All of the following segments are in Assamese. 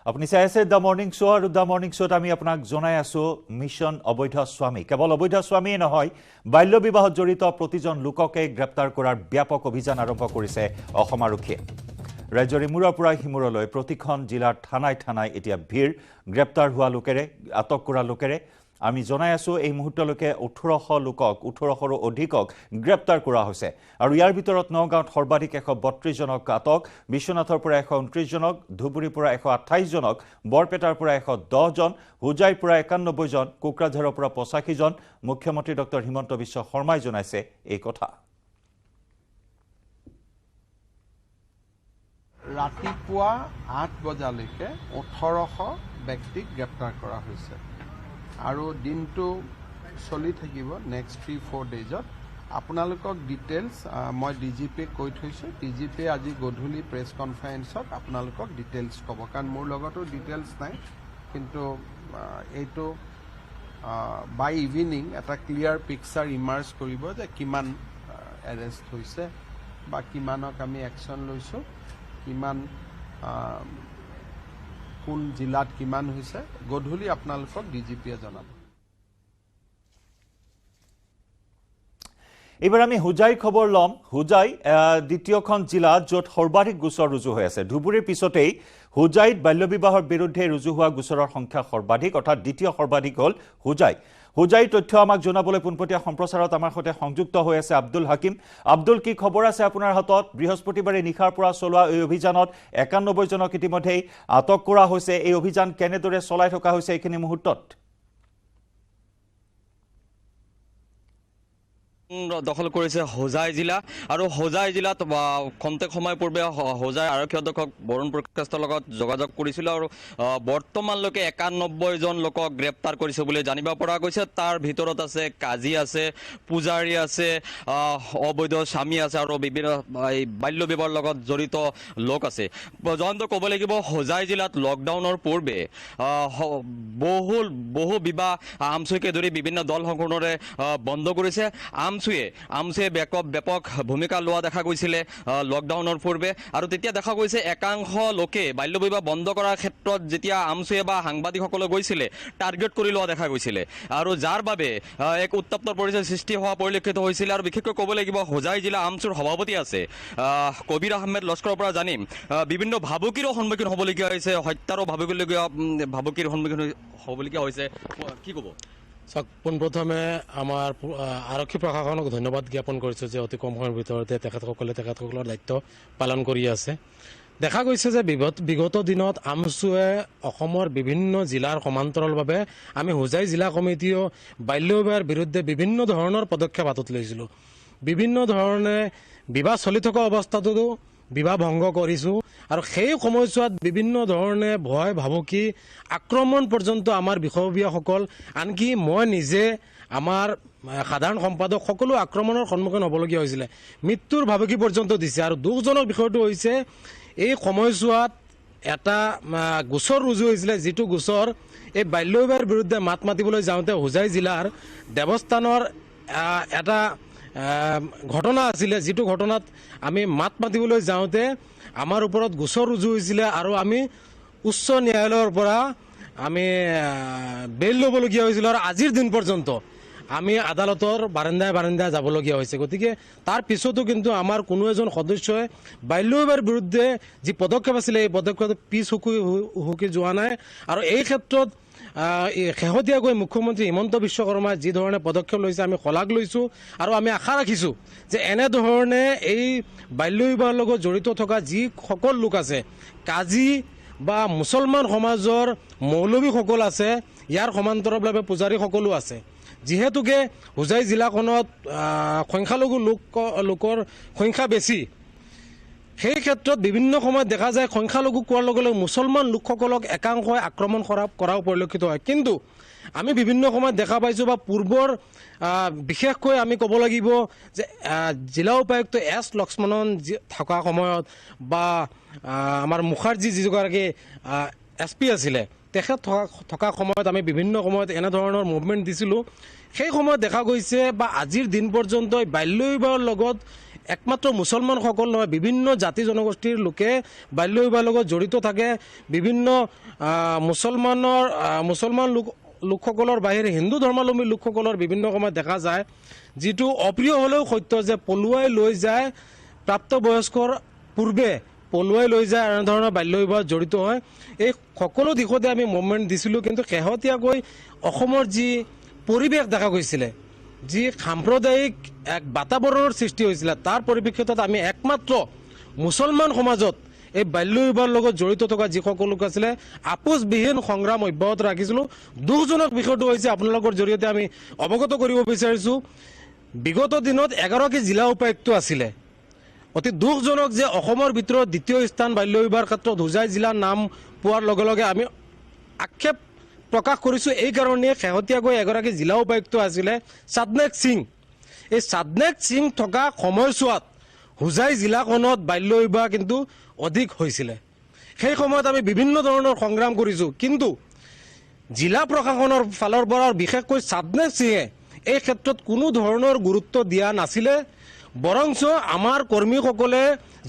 আপুনি চাই আছে দ্য মৰ্নিং শ্ব' আৰু দ্য মৰ্নিং শ্ব'ত আমি আপোনাক জনাই আছোঁ মিছন অবৈধ স্বামী। কেৱল অবৈধ স্বামীয়ে নহয়, বাল্য বিবাহত জড়িত প্ৰতিজন লোককে গ্ৰেপ্তাৰ কৰাৰ ব্যাপক অভিযান আৰম্ভ কৰিছে অসম আৰক্ষীয়ে। ৰাজ্যৰ ইমূৰৰ পৰা সিমূৰলৈ প্ৰতিখন জিলাৰ থানাই থানাই এতিয়া ভিৰ গ্ৰেপ্তাৰ হোৱা লোকেৰে, আটক কৰা লোকেৰে। আমি জনাই আছোঁ এই মুহূৰ্তলৈকে 1800ৰো অধিকক গ্ৰেপ্তাৰ কৰা হৈছে আৰু ইয়াৰ ভিতৰত নগাঁৱত সৰ্বাধিক 132 জনক আটক, বিশ্বনাথৰ পৰা 129 জনক, ধুবুৰীৰ পৰা 128 জনক, বৰপেটাৰ পৰা 110 জন, হোজাইৰ পৰা 91 জন, কোকৰাঝাৰৰ পৰা 85 জন। মুখ্যমন্ত্ৰী ডক্টৰ হিমন্ত বিশ্ব শৰ্মাই জনাইছে এই কথা। ৰাতিপুৱা 8 বজালৈকে 1800 ব্যক্তিক গ্ৰেপ্তাৰ কৰা হৈছে আৰু দিনটো চলি থাকিব নেক্সট 3-4 ডেজত। আপোনালোকক ডিটেইলছ মই ডিজিপিক কৈ থৈছোঁ। ডিজিপিয়ে আজি গধূলি প্ৰেছ কনফাৰেন্সত আপোনালোকক ডিটেইলছ ক'ব, কাৰণ মোৰ লগতো ডিটেইলছ নাই, কিন্তু এইটো বাই ইভিনিং এটা ক্লিয়াৰ পিকচাৰ ইমাৰ্জ কৰিব যে কিমান এৰেষ্ট হৈছে বা কিমানক আমি একশ্যন লৈছোঁ, কিমান কোন জিলাত কিমান হৈছে। গধূলি আপোনালোকক ডিজিপিয়ে জনাব। এইবাৰ আমি হোজাইৰ খবৰ ল'ম। হোজাই দ্বিতীয়খন জিলা য'ত সৰ্বাধিক গোচৰ ৰুজু হৈ আছে। ধুবুৰীৰ পিছতেই হোজাইত বাল্য বিবাহৰ বিৰুদ্ধে ৰুজু হোৱা গোচৰৰ সংখ্যা সৰ্বাধিক, অৰ্থাৎ দ্বিতীয় সৰ্বাধিক হ'ল হোজাই। হোজাইৰ তথ্য আমাক জনাবলৈ পোনপটীয়া সম্প্ৰচাৰত আমাৰ সৈতে সংযুক্ত হৈ আছে আব্দুল হাকিম। আব্দুল, কি খবৰ আছে আপোনাৰ হাতত? বৃহস্পতিবাৰে নিশাৰ পৰা চলোৱা এই অভিযানত 91 জনক ইতিমধ্যেই আটক কৰা হৈছে। এই অভিযান কেনেদৰে চলাই থকা হৈছে এইখিনি মুহূৰ্তত? দখল কৰিছে হোজাই জিলা আৰু হোজাই জিলাত খন্তেক সময় পূৰ্বে হোজাই আৰক্ষী অধীক্ষক বৰুণ প্ৰকাশৰ লগত যোগাযোগ কৰিছিল আৰু বৰ্তমানলৈকে 91 জন লোকক গ্ৰেপ্তাৰ কৰিছে বুলি জানিব পৰা গৈছে। তাৰ ভিতৰত আছে কাজী আছে, পূজাৰী আছে, অবৈধ স্বামী আছে আৰু বিভিন্ন বাল্য বিবাহৰ লগত জড়িত লোক আছে। জয়ন্ত, ক'ব লাগিব হোজাই জিলাত লকডাউনৰ পূৰ্বে বহু বিবাহ আমচুইকে ধৰি বিভিন্ন দল সংগঠনে বন্ধ কৰিছে। আমচুৱে ব্যাপক ভূমিকা লোৱা দেখা গৈছিলে লকডাউনৰ পূৰ্বে, আৰু তেতিয়া দেখা গৈছে একাংশ লোকে বাল্য বিবাহ বন্ধ কৰাৰ ক্ষেত্ৰত যেতিয়া আমচুৱে বা সাংবাদিকসকলে গৈছিলে টাৰ্গেট কৰি লোৱা দেখা গৈছিলে, আৰু যাৰ বাবে এক উত্তপ্ত পৰিস্থিতিৰ সৃষ্টি হোৱা পৰিলক্ষিত হৈছিলে। আৰু বিশেষকৈ ক'ব লাগিব হোজাই জিলা আমচুৰ সভাপতি আছে কবিৰ আহমেদ লস্কৰৰ পৰা জানিম বিভিন্ন ভাবুকিৰো সন্মুখীন হ'বলগীয়া হৈছে, হত্যাৰো ভাবুকিৰ সন্মুখীন হ'বলগীয়া হৈছে। কি ক'ব? পোনপ্ৰথমে আমাৰ আৰক্ষী প্ৰশাসনক ধন্যবাদ জ্ঞাপন কৰিছোঁ যে অতি কম সময়ৰ ভিতৰতে তেখেতসকলৰ দায়িত্ব পালন কৰি আছে। দেখা গৈছে যে বিগত দিনত আমচুৱে অসমৰ বিভিন্ন জিলাৰ সমান্তৰালভাৱে আমি হোজাই জিলা কমিটিও বাল্য বিবাহৰ বিৰুদ্ধে বিভিন্ন ধৰণৰ পদক্ষেপ হাতত লৈছিলোঁ। বিভিন্ন ধৰণে বিবাহ চলি থকা অৱস্থাতো বিবাহ ভংগ কৰিছোঁ, আৰু সেই সময়ছোৱাত বিভিন্ন ধৰণে ভয় ভাবুকি আক্ৰমণ পৰ্যন্ত আমাৰ বিষয়ববীয়াসকল, আনকি মই নিজে আমাৰ সাধাৰণ সম্পাদক সকলো আক্ৰমণৰ সন্মুখীন হ'বলগীয়া হৈছিলে। মৃত্যুৰ ভাবুকি পৰ্যন্ত দিছে। আৰু দুখজনক বিষয়টো হৈছে এই সময়ছোৱাত এটা গোচৰ ৰুজু হৈছিলে, যিটো গোচৰ এই বাল্য বিবাহৰ বিৰুদ্ধে মাত মাতিবলৈ যাওঁতে হোজাই জিলাৰ দেৱস্থানৰ এটা ঘটনা আছিলে, যিটো ঘটনাত আমি মাত মাতিবলৈ যাওঁতে আমাৰ ওপৰত গোচৰ ৰুজু হৈছিলে আৰু আমি উচ্চ ন্যায়ালয়ৰ পৰা আমি বেইল ল'বলগীয়া হৈছিল, আৰু আজিৰ দিন পৰ্যন্ত আমি আদালতৰ বাৰান্দাই যাবলগীয়া হৈছে। গতিকে তাৰ পিছতো কিন্তু আমাৰ কোনো এজন সদস্যই বাল্য বিবাহৰ বিৰুদ্ধে যি পদক্ষেপ আছিলে এই পদক্ষেপ পিছ হুকি যোৱা নাই। আৰু এই ক্ষেত্ৰত শেহতীয়াকৈ মুখ্যমন্ত্ৰী হিমন্ত বিশ্ব শৰ্মাই যি ধৰণে পদক্ষেপ লৈছে আমি শলাগ লৈছোঁ, আৰু আমি আশা ৰাখিছোঁ যে এনেধৰণে এই বাল্য বিবাহৰ লগত জড়িত থকা যিসকল লোক আছে, কাজী বা মুছলমান সমাজৰ মৌলবীসকল আছে, ইয়াৰ সমান্তৰালভাৱে পূজাৰীসকলো আছে। যিহেতুকে হোজাই জিলাখনত সংখ্যালঘু লোকৰ সংখ্যা বেছি, সেই ক্ষেত্ৰত বিভিন্ন সময়ত দেখা যায় সংখ্যালঘু কোৱাৰ লগে লগে মুছলমান লোকসকলক একাংশই আক্ৰমণ কৰাও পৰিলক্ষিত হয়। কিন্তু আমি বিভিন্ন সময়ত দেখা পাইছোঁ বা পূৰ্বৰ বিশেষকৈ আমি ক'ব লাগিব যে জিলা উপায়ুক্ত এছ লক্ষ্মণন থকা সময়ত বা আমাৰ মুখাৰ্জী যিগৰাকী SP আছিলে তেখেত থকা সময়ত আমি বিভিন্ন সময়ত এনেধৰণৰ মুভমেণ্ট দিছিলোঁ। সেই সময়ত দেখা গৈছে বা আজিৰ দিন পৰ্যন্ত বাল্য বিবাহৰ লগত একমাত্ৰ মুছলমানসকল নহয়, বিভিন্ন জাতি জনগোষ্ঠীৰ লোকে বাল্য বিবাহৰ লগত জড়িত থাকে। বিভিন্ন মুছলমান লোকসকলৰ বাহিৰে হিন্দু ধৰ্মাৱলম্বী লোকসকলৰ বিভিন্ন সময়ত দেখা যায়, যিটো অপ্ৰিয় হ'লেও সত্য যে পলুৱাই লৈ যায়, প্ৰাপ্তবয়স্কৰ পূৰ্বে পলুৱাই লৈ যায়, এনেধৰণৰ বাল্য বিবাহত জড়িত হয়। এই সকলো দিশতে আমি মুভমেণ্ট দিছিলোঁ, কিন্তু শেহতীয়াকৈ অসমৰ যি পৰিৱেশ দেখা গৈছিলে, যি সাম্প্ৰদায়িক এক বাতাবৰণৰ সৃষ্টি হৈছিলে, তাৰ পৰিপ্ৰেক্ষিতত আমি একমাত্ৰ মুছলমান সমাজত এই বাল্য বিবাহৰ লগত জড়িত থকা যিসকল লোক আছিলে আপোচবিহীন সংগ্ৰাম অব্যাহত ৰাখিছিলোঁ। দুখজনক বিষয়টো হৈছে আপোনালোকৰ জৰিয়তে আমি অৱগত কৰিব বিচাৰিছোঁ, বিগত দিনত 11গৰাকী জিলা উপায়ুক্ত আছিলে। অতি দুখজনক যে অসমৰ ভিতৰত দ্বিতীয় স্থান বাল্য বিবাহৰ ক্ষেত্ৰত হোজাই জিলাৰ নাম পোৱাৰ লগে লগে আমি আক্ষেপ প্ৰকাশ কৰিছোঁ। এইকাৰণে শেহতীয়াকৈ এগৰাকী জিলা উপায়ুক্ত আছিলে সাধনেক সিং। এই সাধনেক সিং থকা সময়ছোৱাত হোজাই জিলাখনত বাল্য বিবাহ কিন্তু অধিক হৈছিলে। সেই সময়ত আমি বিভিন্ন ধৰণৰ সংগ্ৰাম কৰিছোঁ, কিন্তু জিলা প্ৰশাসনৰ ফালৰ পৰা বিশেষকৈ সাধনেক সিঙে এই ক্ষেত্ৰত কোনো ধৰণৰ গুৰুত্ব দিয়া নাছিলে। বৰঞ্চ আমাৰ কৰ্মীসকলে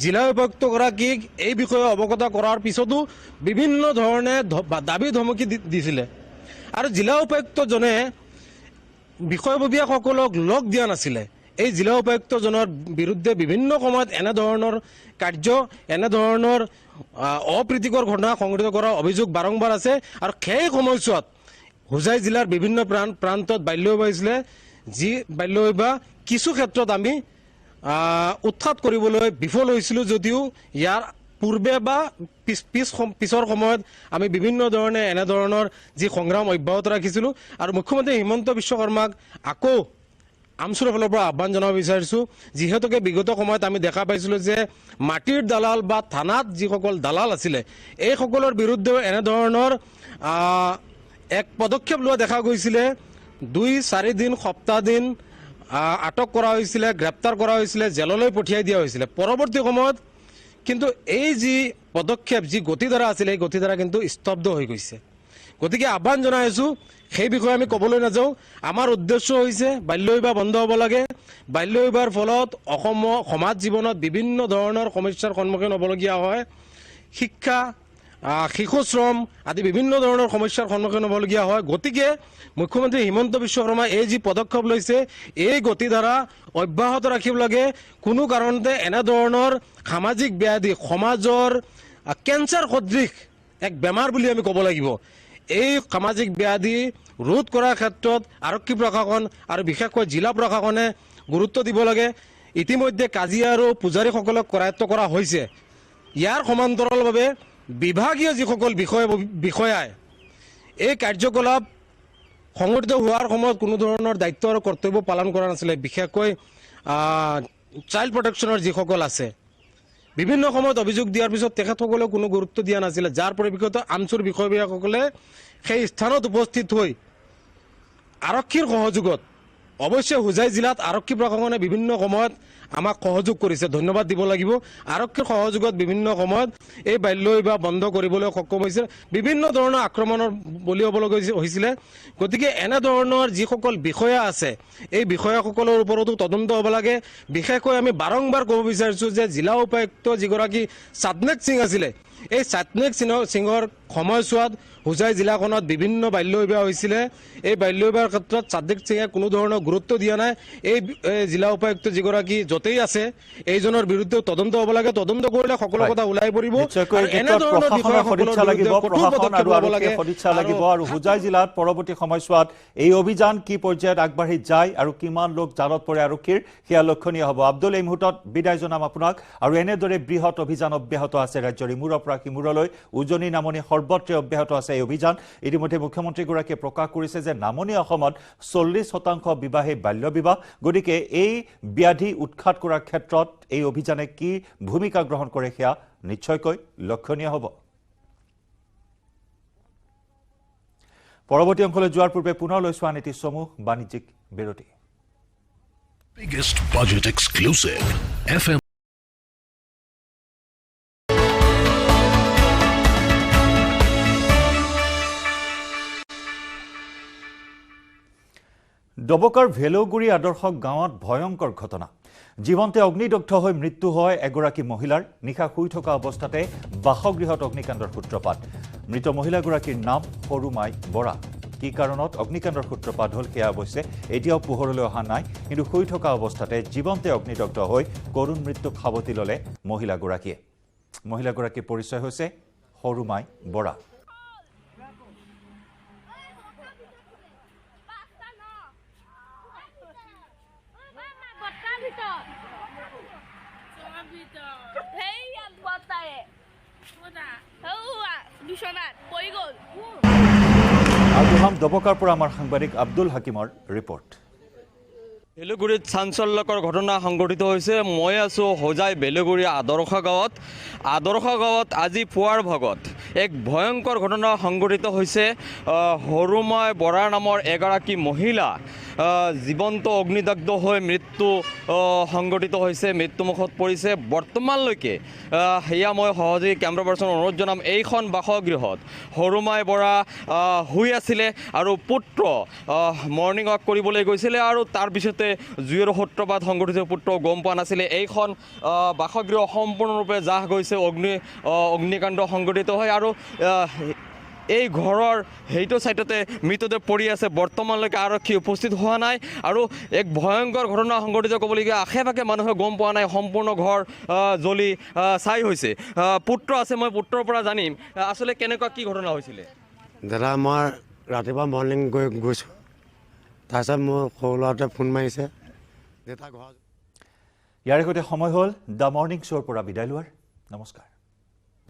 জিলা উপায়ুক্তগৰাকীক এই বিষয়ে অৱগত কৰাৰ পিছতো বিভিন্ন ধৰণে দাবী ধমকি দিছিলে, আৰু জিলা উপায়ুক্তজনে বিষয়ববীয়াসকলক লগ দিয়া নাছিলে। এই জিলা উপায়ুক্তজনৰ বিৰুদ্ধে বিভিন্ন সময়ত এনেধৰণৰ কাৰ্য, এনেধৰণৰ অপ্ৰীতিকৰ ঘটনা সংঘটিত কৰাৰ অভিযোগ বাৰম্বাৰ আছে। আৰু সেই সময়ছোৱাত হোজাই জিলাৰ বিভিন্ন প্ৰান্তত বাল্য বিবাহ হৈছিলে, যি বাল্য বিবাহ কিছু ক্ষেত্ৰত আমি উৎখাত কৰিবলৈ বিফল হৈছিলোঁ, যদিও ইয়াৰ পূৰ্বে বা পিছৰ সময়ত আমি বিভিন্ন ধৰণে এনেধৰণৰ যি সংগ্ৰাম অব্যাহত ৰাখিছিলোঁ। আৰু মুখ্যমন্ত্ৰী হিমন্ত বিশ্ব শৰ্মাক আকৌ আমচুৰৰ ফালৰ পৰা আহ্বান জনাব বিচাৰিছোঁ, যিহেতুকে বিগত সময়ত আমি দেখা পাইছিলোঁ যে মাটিৰ দালাল বা থানাত যিসকল দালাল আছিলে, এইসকলৰ বিৰুদ্ধেও এনেধৰণৰ এক পদক্ষেপ লোৱা দেখা গৈছিলে। 2-4 দিন, সপ্তাহ দিন আটক কৰা হৈছিলে, গ্ৰেপ্তাৰ কৰা হৈছিলে, জেললৈ পঠিয়াই দিয়া হৈছিলে। পৰৱৰ্তী সময়ত কিন্তু এই যি পদক্ষেপ, যি গতিধাৰা আছিলে, এই গতিধাৰা কিন্তু স্তব্ধ হৈ গৈছে। গতিকে আহ্বান জনাইছোঁ, সেই বিষয়ে আমি ক'বলৈ নাযাওঁ। আমাৰ উদ্দেশ্য হৈছে বাল্য বিবাহ বন্ধ হ'ব লাগে। বাল্য বিবাহৰ ফলত অসমৰ সমাজ জীৱনত বিভিন্ন ধৰণৰ সমস্যাৰ সন্মুখীন হ'বলগীয়া হয়। শিক্ষা, শিশু শ্ৰম আদি বিভিন্ন ধৰণৰ সমস্যাৰ সন্মুখীন হ'বলগীয়া হয়। গতিকে মুখ্যমন্ত্ৰী হিমন্ত বিশ্ব শৰ্মাই এই যি পদক্ষেপ লৈছে, এই গতিধাৰা অব্যাহত ৰাখিব লাগে। কোনো কাৰণতে এনেধৰণৰ সামাজিক ব্যাধি, সমাজৰ কেঞ্চাৰ সদৃশ এক বেমাৰ বুলি আমি ক'ব লাগিব, এই সামাজিক ব্যাধি ৰোধ কৰাৰ ক্ষেত্ৰত আৰক্ষী প্ৰশাসন আৰু বিশেষকৈ জিলা প্ৰশাসনে গুৰুত্ব দিব লাগে। ইতিমধ্যে কাজিয়া আৰু পূজাৰীসকলক কৰায়ত্ব কৰা হৈছে। ইয়াৰ সমান্তৰালভাৱে বিভাগীয় যিসকল বিষয়াই এই কাৰ্যকলাপ সংঘটিত হোৱাৰ সময়ত কোনো ধৰণৰ দায়িত্ব আৰু কৰ্তব্য পালন কৰা নাছিলে। বিশেষকৈ চাইল্ড প্ৰটেকশ্যনৰ যিসকল আছে, বিভিন্ন সময়ত অভিযোগ দিয়াৰ পিছত তেখেতসকলেও কোনো গুৰুত্ব দিয়া নাছিলে, যাৰ পৰিপ্ৰেক্ষিতত আমচুৰ বিষয়ববীয়াসকলে সেই স্থানত উপস্থিত হৈ আৰক্ষীৰ সহযোগত, অৱশ্যে হোজাই জিলাত আৰক্ষী প্ৰশাসনে বিভিন্ন সময়ত আমাক সহযোগ কৰিছে, ধন্যবাদ দিব লাগিব। আৰক্ষীৰ সহযোগত বিভিন্ন সময়ত এই বাল্য বিবাহ বন্ধ কৰিবলৈ সক্ষম হৈছিল। বিভিন্ন ধৰণৰ আক্ৰমণৰ বলি হ'বলগীয়া হৈছিলে। গতিকে এনেধৰণৰ যিসকল বিষয়া আছে, এই বিষয়াসকলৰ ওপৰতো তদন্ত হ'ব লাগে। বিশেষকৈ আমি বাৰম্বাৰ ক'ব বিচাৰিছোঁ যে জিলা উপায়ুক্ত যিগৰাকী সাধনেক সিং আছিলে, এই সাধনেক সিঙৰ সময়ছোৱাত হোজাই জিলাখনত বিভিন্ন বাল্য বিবাহ হৈছিলে। এই বাল্য বিবাহৰ ক্ষেত্ৰত সাধনেক সিঙে কোনো ধৰণৰ গুৰুত্ব দিয়া নাই। এই জিলা উপায়ুক্ত যিগৰাকী য'তেই আছে, এইজনৰ বিৰুদ্ধে তদন্ত হ'ব লাগে। তদন্ত কৰিলে সকলো কথা ওলাই পৰিব। আৰু হোজাই জিলাত পৰৱৰ্তী সময়ছোৱাত এই অভিযান কি পৰ্যায়ত আগবাঢ়ি যায় আৰু কিমান লোক জালত পৰে আৰক্ষীৰ, সেয়া লক্ষণীয় হ'ব। আব্দুল, এই মুহূৰ্তত বিদায় জনাম আপোনাক। আৰু এনেদৰে বৃহৎ অভিযান অব্যাহত আছে ৰাজ্যৰ ইমূৰৰ পৰা সিমূৰলৈ, উজনি নামনি সৰ্বত্ৰে অব্যাহত আছে এই অভিযান। ইতিমধ্যে মুখ্যমন্ত্ৰীগৰাকীয়ে প্ৰকাশ কৰিছে যে নামনি অসমত 40% বিবাহেই বাল্য বিবাহ। গতিকে এই ব্যাধি উৎখাত কৰাৰ ক্ষেত্ৰত এই অভিযানে কি ভূমিকা গ্ৰহণ কৰে, সেয়া নিশ্চয়কৈ লক্ষণীয় হ'ব। পৰৱৰ্তী অংশলৈ যোৱাৰ পূৰ্বে পুনৰ লৈ চোৱা নীতি সমূহ বাণিজ্যিক বিৰতি। Biggest budget exclusive FM ডবকাৰ ভেলৌগুৰি আদৰ্শ গাঁৱত ভয়ংকৰ ঘটনা। জীৱন্তে অগ্নিদগ্ধ হৈ মৃত্যু হয় এগৰাকী মহিলাৰ নিশা শুই থকা অৱস্থাতে বাসগৃহত অগ্নিকাণ্ডৰ সূত্ৰপাত মৃত মহিলাগৰাকীৰ নাম সৰুমাই বৰা কি কাৰণত অগ্নিকাণ্ডৰ সূত্ৰপাত হ'ল সেয়া অৱশ্যে এতিয়াও পোহৰলৈ অহা নাই কিন্তু শুই থকা অৱস্থাতে জীৱন্তে অগ্নিদগ্ধ হৈ কৰুণ মৃত্যুক সাৱটি ল'লে মহিলাগৰাকীৰ পৰিচয় হৈছে সৰুমাই বৰা আব্দুহাম দবকাৰ পৰা আমাৰ সাংবাদিক আব্দুল হাকিমৰ ৰিপৰ্ট বেলুগুৰিত চাঞ্চল্যকৰ ঘটনা সংঘটিত হৈছে মই আছোঁ হোজাই বেলুগুৰি আদৰ্শ গাঁৱত আজি পুৱাৰ ভাগত এক ভয়ংকৰ ঘটনা সংঘটিত হৈছে সৰুমাই বৰা নামৰ এগৰাকী মহিলা জীৱন্ত অগ্নিদগ্ধ হৈ মৃত্যু সংঘটিত হৈছে মৃত্যুমুখত পৰিছে বৰ্তমানলৈকে সেয়া মই সহযোগী কেমেৰা পাৰ্চন অনুৰোধ জনাম এইখন বাসগৃহত সৰুমাই বৰা শুই আছিলে আৰু পুত্ৰ মৰ্ণিং ৱাক কৰিবলৈ গৈছিলে আৰু তাৰপিছতে জুইৰ সূত্ৰপাত সংঘটিত পুত্ৰ গম পোৱা নাছিলে এইখন বাসগৃহ সম্পূৰ্ণৰূপে জাহ গৈছে অগ্নিকাণ্ড সংঘটিত হয় আৰু এই ঘৰৰ সেইটো ছাইডতে মৃতদেহ পৰি আছে বৰ্তমানলৈকে আৰক্ষী উপস্থিত হোৱা নাই আৰু এক ভয়ংকৰ ঘটনা সংঘটিত ক'বলগীয়া আশে পাশে মানুহে গম পোৱা নাই সম্পূৰ্ণ ঘৰ জ্বলি ছাই হৈছে পুত্ৰ আছে মই পুত্ৰৰ পৰা জানিম আচলতে কেনেকুৱা কি ঘটনা হৈছিলে দাদা মই ৰাতিপুৱা মৰ্ণিং গৈছোঁ তাৰপিছত মোৰ সৰু ল'ৰাটোৱে ফোন মাৰিছে দেউতা ঘৰ ইয়াৰ সৈতে সময় হ'ল দ্য মৰ্ণিং শ্ব'ৰ পৰা বিদায় লোৱাৰ নমস্কাৰ